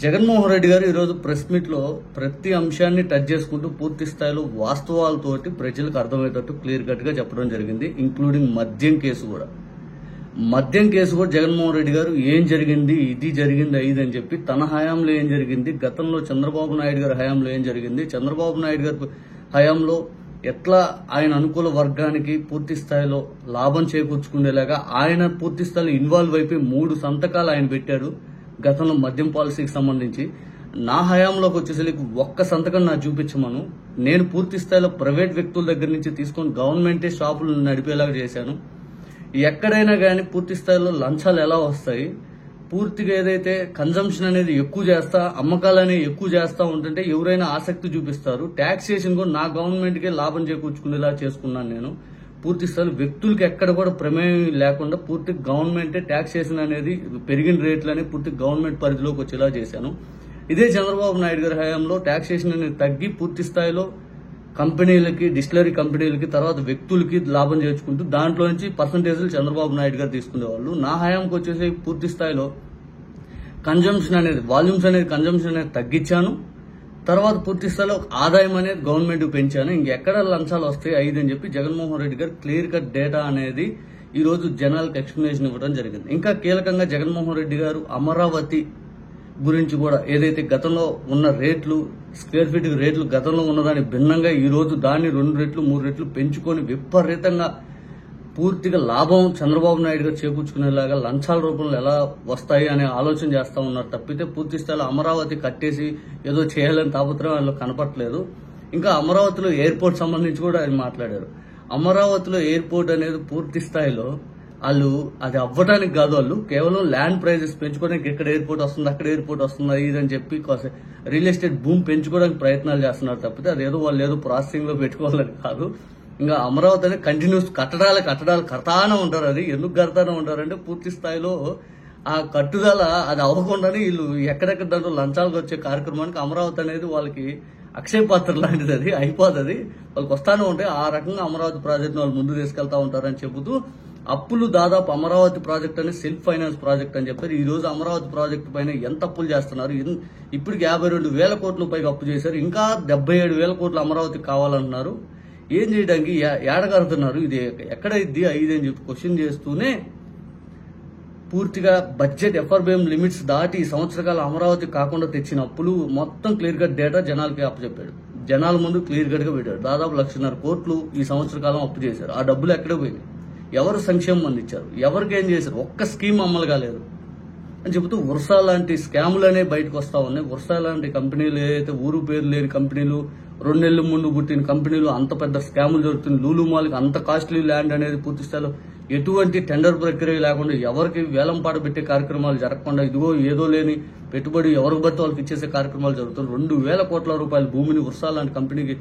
జగన్మోహన్ రెడ్డి గారు ఈరోజు press meet లో ప్రతి అంశాన్ని టచ్ చేసుకుంటూ పూర్తి స్థాయిలో వాస్తవాలతోటి ప్రజలకు అర్థమయ్యేటట్టు క్లియర్ కట్ గా చెప్పడం జరిగింది. ఇంక్లూడింగ్ మద్యం కేసు కూడా జగన్మోహన్ రెడ్డి గారు ఏం జరిగింది, ఇది జరిగింది ఇది అని చెప్పి తన హయాంలో ఏం జరిగింది, గతంలో చంద్రబాబు నాయుడు గారి హయాంలో ఏం జరిగింది, చంద్రబాబు నాయుడు గారి హయాంలో ఎట్లా ఆయన అనుకూల వర్గానికి పూర్తి స్థాయిలో లాభం చేకూర్చుకునేలాగా ఆయన పూర్తి స్థాయిలో ఇన్వాల్వ్ అయిపోయి 3 సంతకాలు ఆయన పెట్టాడు గతంలో మద్యం పాలసీకి సంబంధించి. నా హయాంలోకి వచ్చేసరికి ఒక్క సంతకం నాకు చూపించమను, నేను పూర్తి స్థాయిలో ప్రైవేట్ వ్యక్తుల దగ్గర నుంచి తీసుకొని గవర్నమెంటే షాపులు నడిపేలాగా చేశాను. ఎక్కడైనా కానీ పూర్తి స్థాయిలో లంచాలు ఎలా వస్తాయి, పూర్తిగా ఏదైతే కన్జంప్షన్ అనేది ఎక్కువ చేస్తా, అమ్మకాలు అనేవి ఎక్కువ చేస్తా ఉంటుంటే ఎవరైనా ఆసక్తి చూపిస్తారు. ట్యాక్సేషన్ కూడా నా గవర్నమెంట్కే లాభం చేకూర్చుకునేలా చేసుకున్నాను. నేను పూర్తి స్థాయిలో వ్యక్తులకి ఎక్కడ కూడా ప్రమేయం లేకుండా పూర్తి గవర్నమెంటే ట్యాక్సేషన్ అనేది పెరిగిన రేట్లని పూర్తి గవర్నమెంట్ పరిధిలోకి వచ్చేలా చేశాను. ఇదే చంద్రబాబు నాయుడు గారి హయాంలో ట్యాక్సేషన్ అనేది తగ్గి పూర్తి స్థాయిలో కంపెనీలకి, డిస్టిలరీ కంపెనీలకి, తర్వాత వ్యక్తులకి లాభం చేర్చుకుంటూ దాంట్లో నుంచి పర్సంటేజ్లు చంద్రబాబు నాయుడు గారు తీసుకునేవాళ్ళు. నా హయాంకి వచ్చేసి పూర్తి స్థాయిలో కన్జంప్షన్ అనేది, వాల్యూమ్స్ అనేది, కన్జంప్షన్ అనేది తగ్గించాను. తర్వాత పూర్తి స్థాయిలో ఆదాయం అనేది గవర్నమెంట్ పెంచాను. ఇంకెక్కడ లంచాలు వస్తాయి ఐదు అని చెప్పి జగన్మోహన్ రెడ్డి గారు క్లియర్ కట్ డేటా అనేది ఈ రోజు జనాలకు ఎక్స్ప్లెనేషన్ ఇవ్వడం జరిగింది. ఇంకా కీలకంగా జగన్మోహన్ రెడ్డి గారు అమరావతి గురించి కూడా ఏదైతే గతంలో ఉన్న రేట్లు, స్క్వేర్ ఫీట్ రేట్లు గతంలో ఉన్నదానికి భిన్నంగా ఈ రోజు దాన్ని 2 రెట్లు 3 రెట్లు పెంచుకొని విపరీతంగా పూర్తిగా లాభం చంద్రబాబు నాయుడు గారు చేకూర్చుకునేలాగా లంచాల రూపంలో ఎలా వస్తాయి అనే ఆలోచన చేస్తా ఉన్నారు తప్పితే పూర్తి స్థాయిలో అమరావతి కట్టేసి ఏదో చేయాలని తాపత్రయం వాళ్ళు కనపట్లేదు. ఇంకా అమరావతిలో ఎయిర్పోర్ట్ సంబంధించి కూడా ఆయన మాట్లాడారు. అమరావతిలో ఎయిర్పోర్ట్ అనేది పూర్తి స్థాయిలో వాళ్ళు అది అవ్వడానికి కాదు, వాళ్ళు కేవలం ల్యాండ్ ప్రైజెస్ పెంచుకోవడానికి ఎక్కడ ఎయిర్పోర్ట్ వస్తుంది, అక్కడ ఎయిర్పోర్ట్ వస్తుంది ఇదని చెప్పి రియల్ ఎస్టేట్ భూమి పెంచుకోవడానికి ప్రయత్నాలు చేస్తున్నారు తప్పితే అదేదో వాళ్ళు ఏదో ప్రాసెసింగ్ లో పెట్టుకోవాలని కాదు. ఇంకా అమరావతి అనేది కంటిన్యూస్ కట్టడాలు కడతానే ఉంటారు. అది ఎందుకు కడతానే ఉంటారంటే పూర్తి స్థాయిలో ఆ కట్టుదల అది అవ్వకుండానే వీళ్ళు ఎక్కడెక్కడ దాంట్లో లంచాలకు వచ్చే కార్యక్రమానికి అమరావతి అనేది వాళ్ళకి అక్షయ పాత్ర లాంటిది, అది అయిపోతుంది, వాళ్ళకి వస్తానే ఉంటాయి. ఆ రకంగా అమరావతి ప్రాజెక్ట్ వాళ్ళు ముందు తీసుకెళ్తా ఉంటారని చెబుతూ అప్పులు దాదాపు అమరావతి ప్రాజెక్ట్ అనేది సెల్ఫ్ ఫైనాన్స్ ప్రాజెక్ట్ అని చెప్పారు. ఈ రోజు అమరావతి ప్రాజెక్టు పైన ఎంత అప్పులు చేస్తున్నారు, ఇప్పటికి 52,000 కోట్ల పైగా అప్పు చేశారు. ఇంకా 77,000 కోట్లు అమరావతికి కావాలంటున్నారు. ఏం చేయడానికి ఏడగడుతున్నారు, ఇది ఎక్కడ ఇద్ది ఐదు అని చెప్పి క్వశ్చన్ చేస్తూనే పూర్తిగా బడ్జెట్ ఎఫ్ఆర్బిఎం లిమిట్స్ దాటి ఈ సంవత్సరకాల అమరావతి కాకుండా తెచ్చిన అప్పులు మొత్తం క్లియర్ కట్ డేటా జనాలకి అప్పచెప్పాడు. జనాల ముందు క్లియర్ కట్ గా పెట్టాడు. దాదాపు 1,50,000 కోట్లు ఈ సంవత్సర కాలం అప్పు చేశారు. ఆ డబ్బులు ఎక్కడ పోయినాయి, ఎవరు సంక్షేమం అందించారు, ఎవరికి ఏం చేశారు, ఒక్క స్కీమ్ అమలు కాలేదు అని చెబుతూ వర్షా లాంటి స్కాములు అనేవి బయటకు వస్తా ఉన్నాయి. వర్షా లాంటి కంపెనీలు ఏదైతే ఊరు పేరు లేని కంపెనీలు, 2 నెలల ముందు పుట్టిన కంపెనీలు, అంత పెద్ద స్కాములు జరుగుతుంది. లూలు మాల్కి అంత కాస్ట్లీ ల్యాండ్ అనేది పూర్తి స్థాయిలో ఎటువంటి టెండర్ ప్రక్రియ లేకుండా ఎవరికి వేలం పాట పెట్టే కార్యక్రమాలు జరగకుండా ఇదిగో ఏదో లేని పెట్టుబడి ఎవరికి పడితే వాళ్ళకి ఇచ్చేసే కార్యక్రమాలు జరుగుతున్నాయి. 2,000 కోట్ల రూపాయల భూమిని వర్షా లాంటి కంపెనీకి,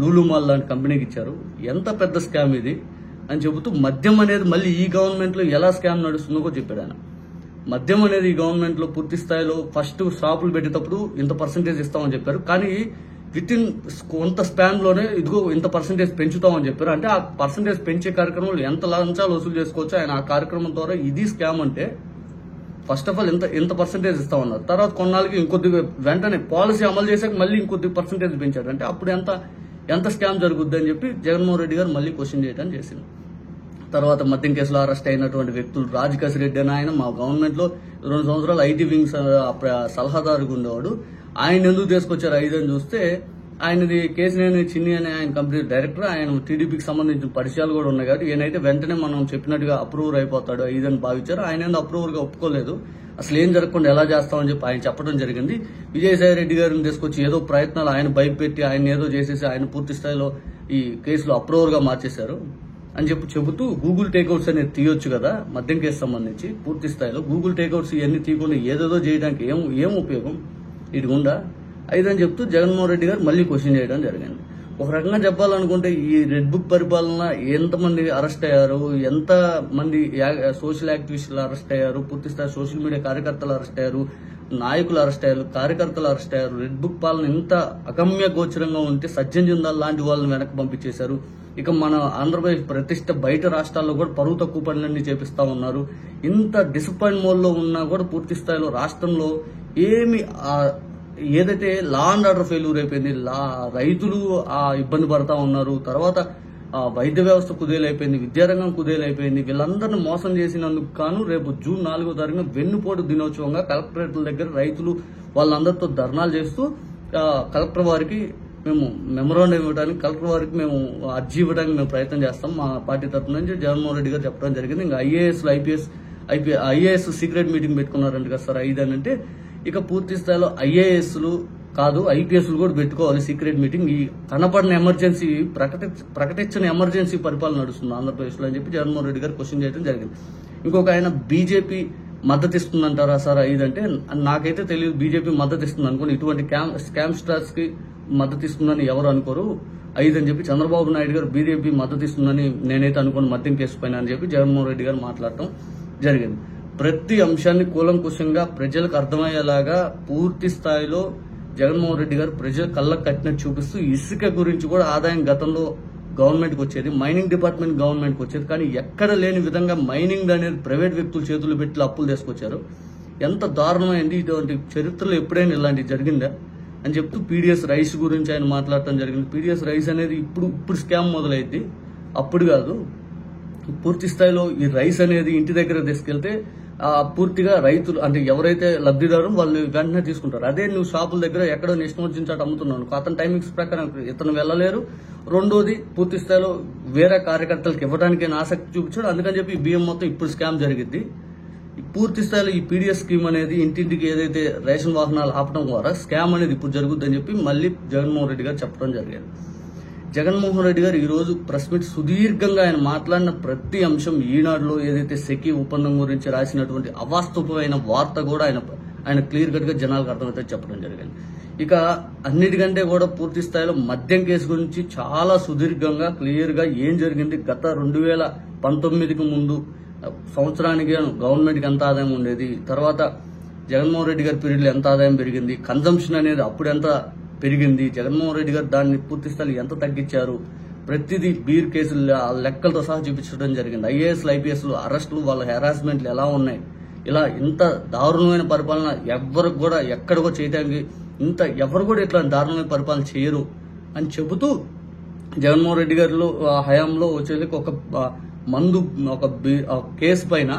లూలు మాల్ లాంటి కంపెనీకి ఇచ్చారు. ఎంత పెద్ద స్కామ్ ఇది అని చెబుతూ మద్యం అనేది మళ్ళీ ఈ గవర్నమెంట్ లో ఎలా స్కామ్ నడుస్తుందో కూడా చెప్పాడు ఆయన. మద్యం అనేది ఈ గవర్నమెంట్ లో పూర్తి స్థాయిలో ఫస్ట్ షాపులు పెట్టేటప్పుడు ఇంత పర్సెంటేజ్ ఇస్తామని చెప్పారు, కానీ విత్ ఇన్ కొంత స్పాన్ లోనే ఇదిగో ఇంత పర్సెంటేజ్ పెంచుతామని చెప్పారు. అంటే ఆ పర్సెంటేజ్ పెంచే కార్యక్రమంలో ఎంత లంచాలు వసూలు చేసుకోవచ్చు ఆయన ఆ కార్యక్రమం ద్వారా ఇది స్కామ్ అంటే ఫస్ట్ ఆఫ్ ఆల్ ఎంత పర్సెంటేజ్ ఇస్తామన్నారు. తర్వాత కొన్నాళ్ళకి ఇంకొద్దిగా వెంటనే పాలసీ అమలు చేశాక మళ్ళీ ఇంకొద్ది పర్సెంటేజ్ పెంచాడు. అంటే అప్పుడు ఎంత స్కామ్ జరుగుద్ది అని చెప్పి జగన్మోహన్ రెడ్డి గారు మళ్ళీ క్వశ్చన్ చేయడం చేసింది. తర్వాత మద్యం కేసులో అరెస్ట్ అయినటువంటి వ్యక్తులు రాజకేశ్ రెడ్డి అని ఆయన మా గవర్నమెంట్ లో 2 సంవత్సరాలు ఐటీ వింగ్స్ సలహాదారుగా ఉండేవాడు. ఆయన ఎందుకు తీసుకొచ్చారు ఐదు అని చూస్తే ఆయనది కేసినేని చిన్ని అనే ఆయన కంపెనీ డైరెక్టర్, ఆయన టీడీపీకి సంబంధించిన పరిచయాలు కూడా ఉన్నాయి కాబట్టి ఈయనైతే వెంటనే మనం చెప్పినట్టుగా అప్రూవర్ అయిపోతాడు ఐదు అని భావించారు. ఆయన ఏదో అప్రూవర్ గా ఒప్పుకోలేదు. అసలు ఏం జరగకుండా ఎలా చేస్తామని చెప్పి ఆయన చెప్పడం జరిగింది. విజయసాయి రెడ్డి గారిని తీసుకొచ్చి ఏదో ప్రయత్నాలు ఆయన భయపెట్టి ఆయన ఏదో చేసేసి ఆయన పూర్తి స్థాయిలో ఈ కేసులో అప్రూవర్ గా మార్చేశారు అని చెబుతూ గూగుల్ టేక్అవుట్స్ అనేది తీయొచ్చు కదా మద్యం కేసు సంబంధించి. పూర్తి స్థాయిలో గూగుల్ టేక్అవుట్స్ ఇవన్నీ తీయకుండా ఏదేదో చేయడానికి ఏం ఉపయోగం ఇది ఉందా ఐదని చెప్తూ జగన్మోహన్ రెడ్డి గారు మళ్ళీ క్వశ్చన్ చేయడం జరిగింది. ఒక రకంగా చెప్పాలనుకుంటే ఈ రెడ్ బుక్ పరిపాలన ఎంతమంది అరెస్ట్ అయ్యారు, ఎంత మంది సోషల్ యాక్టివిస్టులు అరెస్ట్ అయ్యారు, పూర్తి స్థాయి సోషల్ మీడియా కార్యకర్తలు అరెస్ట్ అయ్యారు, నాయకులు అరెస్ట్ అయ్యారు, కార్యకర్తలు అరెస్ట్ అయ్యారు. రెడ్ బుక్ పాలన ఎంత అగమ్య గోచరంగా ఉంటే సజ్జన్ జిందాల్ లాంటి వాళ్ళని వెనక్కి పంపించేశారు. ఇక మన ఆంధ్రప్రదేశ్ ప్రతిష్ట బయట రాష్ట్రాల్లో కూడా పరువు తక్కువ పనులన్నీ చేపిస్తా ఉన్నారు. ఇంత డిసప్పాయింట్ మోడ్ లో ఉన్నా కూడా పూర్తి స్థాయిలో రాష్ట్రంలో ఏమి ఏదైతే లా అండ్ ఆర్డర్ ఫెయిల్యూర్ అయిపోయింది, రైతులు ఇబ్బంది పడతా ఉన్నారు, తర్వాత వైద్య వ్యవస్థ కుదేలైపోయింది, విద్యారంగం కుదేలైపోయింది. వీళ్ళందరినీ మోసం చేసినందుకు గాను రేపు జూన్ 4వ తారీఖున వెన్నుపోటు దినోత్సవంగా కలెక్టరేట్ల దగ్గర రైతులు వాళ్ళందరితో ధర్నాలు చేస్తూ కలెక్టర్ వారికి మేము మెమోరాండం ఇవ్వడానికి, కలెక్టర్ వారికి మేము అర్జీ ఇవ్వడానికి మేము ప్రయత్నం చేస్తాం మా పార్టీ తరఫు నుంచి జగన్మోహన్ రెడ్డి గారు చెప్పడం జరిగింది. ఇంకా ఐఏఎస్ సీక్రెట్ మీటింగ్ పెట్టుకున్నారంట కదా సార్ 5 అని అంటే, ఇక పూర్తి స్థాయిలో ఐఏఎస్లు కాదు ఐపీఎస్లు కూడా పెట్టుకోవాలి సీక్రెట్ మీటింగ్. ఈ కనపడిన ఎమర్జెన్సీ ప్రకటించిన ఎమర్జెన్సీ పరిపాలన నడుస్తుంది ఆంధ్రప్రదేశ్లో అని చెప్పి జగన్మోహన్ రెడ్డి గారు క్వశ్చన్ చేయడం జరిగింది. ఇంకొక ఆయన బీజేపీ మద్దతు ఇస్తుందంటారా సార్ 5 అంటే, నాకైతే తెలియదు బీజేపీ మద్దతు ఇస్తుంది అనుకోండి. ఇటువంటి స్కామ్ స్టార్స్ కి మద్దతు ఇస్తుందని ఎవరు అనుకోరు. 5 అని చెప్పి చంద్రబాబు నాయుడు గారు బీజేపీ మద్దతు ఇస్తుందని నేనైతే అనుకోను మద్యం కేసు పైన అని చెప్పి జగన్మోహన్ రెడ్డి గారు మాట్లాడటం జరిగింది. ప్రతి అంశాన్ని కూలంకుషంగా ప్రజలకు అర్థమయ్యేలాగా పూర్తి స్థాయిలో జగన్మోహన్ రెడ్డి గారు ప్రజల కళ్ళకు కట్టినట్టు చూపిస్తూ ఇసుక గురించి కూడా ఆదాయం గతంలో గవర్నమెంట్కి వచ్చేది, మైనింగ్ డిపార్ట్మెంట్ గవర్నమెంట్కి వచ్చేది, కానీ ఎక్కడ లేని విధంగా మైనింగ్ అనేది ప్రైవేట్ వ్యక్తుల చేతులు పెట్టి అప్పులు తీసుకొచ్చారు. ఎంత దారుణమైంది, ఇటువంటి చరిత్రలో ఎప్పుడైనా ఇలాంటివి జరిగిందా అని చెప్తూ పీడిఎస్ రైస్ గురించి ఆయన మాట్లాడటం జరిగింది. పీడిఎస్ రైస్ అనేది ఇప్పుడు స్కామ్ మొదలైంది, అప్పుడు కాదు. పూర్తి స్థాయిలో ఈ రైస్ అనేది ఇంటి దగ్గర తీసుకెళ్తే పూర్తిగా రైతులు అంటే ఎవరైతే లబ్ధిదారు వాళ్ళు వెంటనే తీసుకుంటారు. అదే నువ్వు షాపుల దగ్గర ఎక్కడో ఇష్టం వచ్చిన చోట అమ్ముతున్నాను, అతని టైమింగ్స్ ప్రకారం ఇతను వెళ్ళలేరు. రెండోది పూర్తి స్థాయిలో వేరే కార్యకర్తలకు ఇవ్వడానికి ఆసక్తి చూపించాడు. అందుకని చెప్పి బియ్యం మొత్తం ఇప్పుడు స్కామ్ జరిగింది. పూర్తి స్థాయిలో ఈ పీడిఎస్ స్కీమ్ అనేది ఇంటింటికి ఏదైతే రేషన్ వాహనాలు ఆపడం ద్వారా స్కామ్ అనేది ఇప్పుడు జరుగుతుందని చెప్పి మళ్ళీ జగన్మోహన్ రెడ్డి గారు చెప్పడం జరిగింది. జగన్మోహన్ రెడ్డి గారు ఈ రోజు ప్రెస్ మీట్ సుదీర్ఘంగా ఆయన మాట్లాడిన ప్రతి అంశం ఈనాడులో ఏదైతే సెకీ ఒప్పందం గురించి రాసినటువంటి అవాస్తవమైన వార్త కూడా ఆయన క్లియర్ కట్ గా జనాలకు అర్థమైతే చెప్పడం జరిగింది. ఇక అన్నిటికంటే కూడా పూర్తి స్థాయిలో మద్యం కేసు గురించి చాలా సుదీర్ఘంగా క్లియర్ గా ఏం జరిగింది, గత 2019కి ముందు సంవత్సరానికి గవర్నమెంట్కి ఎంత ఆదాయం ఉండేది, తర్వాత జగన్మోహన్ రెడ్డి గారి పీరియడ్లో ఎంత ఆదాయం పెరిగింది, కన్జంప్షన్ అనేది అప్పుడు ఎంత పెరిగింది, జగన్మోహన్ రెడ్డి గారు దాన్ని పూర్తి స్థాయిలో ఎంత తగ్గించారు, ప్రతిదీ బీర్ కేసులు లెక్కలతో సహా చూపించడం జరిగింది. ఐఏఎస్లు ఐపీఎస్లు అరెస్టులు వాళ్ళ హెరాస్మెంట్లు ఎలా ఉన్నాయి, ఇలా ఇంత దారుణమైన పరిపాలన ఎవరికి కూడా ఎక్కడికో చేయడానికి ఎవరు కూడా ఇట్లా దారుణమైన పరిపాలన చేయరు అని చెబుతూ జగన్మోహన్ రెడ్డి గారిలో హయాంలో వచ్చేది ఒక కేసు పైన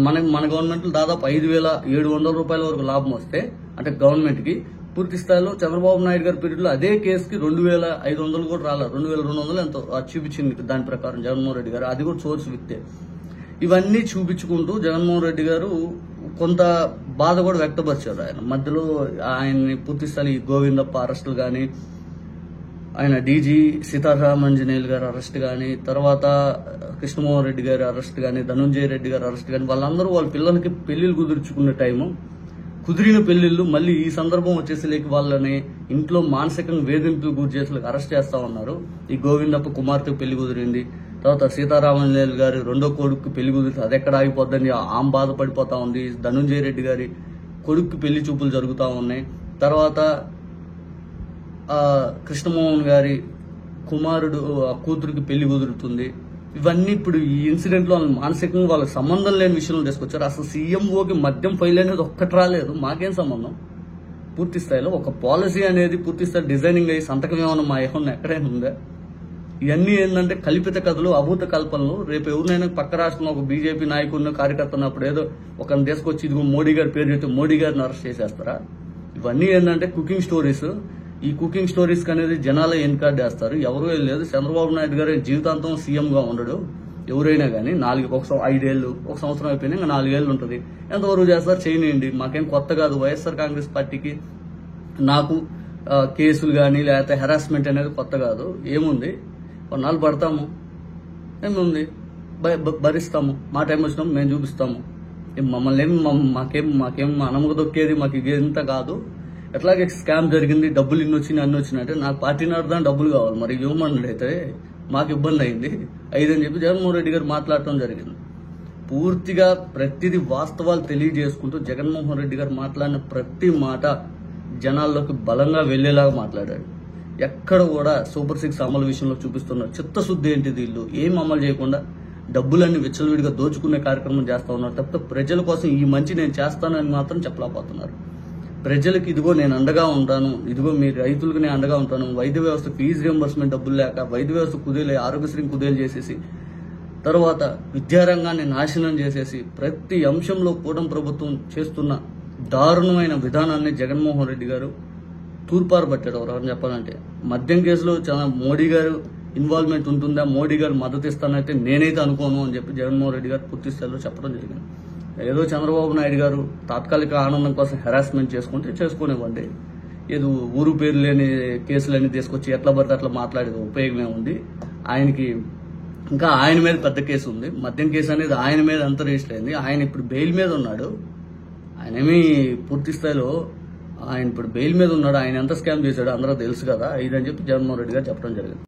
మన గవర్నమెంట్ దాదాపు 5,700 రూపాయల వరకు లాభం వస్తే అంటే గవర్నమెంట్ కి పూర్తి స్థాయిలో చంద్రబాబు నాయుడు గారి పీరియడ్ లో అదే కేసుకి 2,500 కూడా రాలేదు, 2,200 ఎంతో చూపించింది దాని ప్రకారం జగన్మోహన్ రెడ్డి గారు, అది కూడా సోర్స్ విత్తే. ఇవన్నీ చూపించుకుంటూ జగన్మోహన్ రెడ్డి గారు కొంత బాధ కూడా వ్యక్తపరిచారు. ఆయన మధ్యలో ఆయన్ని పూర్తి స్థాయి గోవిందప్ప అరెస్టులు కానీ, ఆయన డీజీ సీతారామంజనేయులు గారి అరెస్ట్ కానీ, తర్వాత కృష్ణమోహన్ రెడ్డి గారి అరెస్ట్ కానీ, ధనుంజయ రెడ్డి గారి అరెస్ట్ కానీ, వాళ్ళందరూ వాళ్ళ పిల్లలకి పెళ్లిళ్ళు కుదుర్చుకునే టైము, కుదిరిన పెళ్లిళ్ళు మళ్ళీ ఈ సందర్భం వచ్చేసరికి వాళ్ళని ఇంట్లో మానసికంగా వేధింపులు గురి చేసి అరెస్ట్ చేస్తా ఉన్నారు. ఈ గోవిందప్ప కుమార్తెకు పెళ్లి కుదిరింది, తర్వాత సీతారామంజనేయులు గారి రెండో కొడుకు పెళ్లి కుదిరింది, అది ఎక్కడ ఆగిపోద్దని ఆమె బాధపడిపోతా ఉంది. ధనుంజయ రెడ్డి గారి కొడుకు పెళ్లి చూపులు జరుగుతూ ఉన్నాయి. తర్వాత కృష్ణమోహన్ గారి కుమారుడు కూతురికి పెళ్లి కుదురుతుంది. ఇవన్నీ ఇప్పుడు ఈ ఇన్సిడెంట్ లో మానసికంగా వాళ్ళకి సంబంధం లేని విషయంలో తీసుకొచ్చారు. అసలు సీఎంఓకి మద్యం ఫైల్ అనేది ఒక్కటి రాలేదు, మాకేం సంబంధం. పూర్తి స్థాయిలో ఒక పాలసీ అనేది పూర్తి స్థాయి డిజైనింగ్ అయ్యి సంతకం ఏమన్నా మా ఏమన్నా ఎక్కడైనా ఉందా? ఇవన్నీ ఏంటంటే కల్పిత కథలు, అభూత కల్పనలు. రేపు ఎవరినైనా పక్క రాష్ట్రంలో ఒక బీజేపీ నాయకుడిని కార్యకర్త ఉన్నప్పుడు ఏదో ఒకరిని తీసుకొచ్చి ఇదిగో మోడీ గారి పేరు చెప్తే మోడీ గారిని అరెస్ట్ చేసేస్తారా? ఇవన్నీ ఏంటంటే కుకింగ్ స్టోరీస్. ఈ కుకింగ్ స్టోరీస్ అనేది జనాలు ఎన్కార్డ్ చేస్తారు. ఎవరు లేదు, చంద్రబాబు నాయుడు గారు జీవితాంతం సీఎం గా ఉండడు. ఎవరైనా కానీ 5 ఏళ్ళు, ఒక సంవత్సరం అయిపోయినా ఇంకా 4 ఏళ్ళు ఉంటుంది. ఎంతవరకు చేస్తారు చేయనియండి, మాకేం కొత్త కాదు. వైఎస్ఆర్ కాంగ్రెస్ పార్టీకి నాకు కేసులు కానీ లేకపోతే హెరాస్మెంట్ అనేది కొత్త కాదు. ఏముంది, కొన్నాళ్ళు పడతాము, ఏముంది భరిస్తాము, మా టైం వచ్చినాము మేము చూపిస్తాము. మమ్మల్ని మాకేం అనమక దొక్కేది మాకు ఇంత కాదు. ఎట్లాగే స్కామ్ జరిగింది, డబ్బులు ఇన్ని వచ్చినాయి అన్ని వచ్చినాయంటే నాకు పార్టీ నడదాని డబ్బులు కావాలి, మరి ఇవ్వమన్నాడు. అయితే మాకు ఇబ్బంది అయింది 5 అని చెప్పి జగన్మోహన్ రెడ్డి గారు మాట్లాడటం జరిగింది. పూర్తిగా ప్రతిదీ వాస్తవాలు తెలియజేసుకుంటూ జగన్మోహన్ రెడ్డి గారు మాట్లాడిన ప్రతి మాట జనాల్లోకి బలంగా వెళ్లేలాగా మాట్లాడాడు. ఎక్కడ కూడా సూపర్ 6 అమలు విషయంలో చూపిస్తున్న చిత్తశుద్ధి ఏంటి? వీళ్ళు ఏం అమలు చేయకుండా డబ్బులన్నీ విచ్చలవిడిగా దోచుకునే కార్యక్రమం చేస్తా ఉన్నారు తప్ప ప్రజల కోసం ఈ మంచి నేను చేస్తానని మాత్రం చెప్పలేకపోతున్నారు. ప్రజలకు ఇదిగో నేను అండగా ఉంటాను, ఇదిగో మీ రైతులకు నేను అండగా ఉంటాను, వైద్య వ్యవస్థ ఫీజు రియంబర్స్మెంట్ డబ్బులు లేక వైద్య వ్యవస్థ కుదేలే, ఆరోగ్యశ్రీ కుదేలు చేసేసి తర్వాత విద్యారంగాన్ని నాశనం చేసేసి ప్రతి అంశంలో కూటమి ప్రభుత్వం చేస్తున్న దారుణమైన విధానాన్ని జగన్మోహన్ రెడ్డి గారు తూర్పారు పట్టాడు. ఎవరైనా చెప్పాలంటే మద్యం కేసులో చాలా మోడీ గారు ఇన్వాల్వ్మెంట్ ఉంటుందా, మోడీ గారు మద్దతు ఇస్తానైతే నేనైతే అనుకోను అని చెప్పి జగన్మోహన్ రెడ్డి గారు పూర్తి స్థాయిలో చెప్పడం జరిగింది. ఏదో చంద్రబాబు నాయుడు గారు తాత్కాలిక ఆనందం కోసం హెరాస్మెంట్ చేసుకుంటే చేసుకోనివ్వండి. ఏదో ఊరు పేరు లేని కేసులన్నీ తీసుకొచ్చి ఎట్లా పడితే అట్లా మాట్లాడేది ఉపయోగమే ఉంది. ఆయనకి ఇంకా ఆయన మీద పెద్ద కేసు ఉంది. మద్యం కేసు అనేది ఆయన మీద అంత రిజిస్టర్ అయింది. ఆయన ఇప్పుడు బెయిల్ మీద ఉన్నాడు. ఆయనేమి పూర్తి స్థాయిలో ఆయన ఇప్పుడు బెయిల్ మీద ఉన్నాడు. ఆయన ఎంత స్కామ్ చేశాడో అందరూ తెలుసు కదా. ఇదని చెప్పి జగన్మోహన్ రెడ్డి గారు చెప్పడం జరిగింది.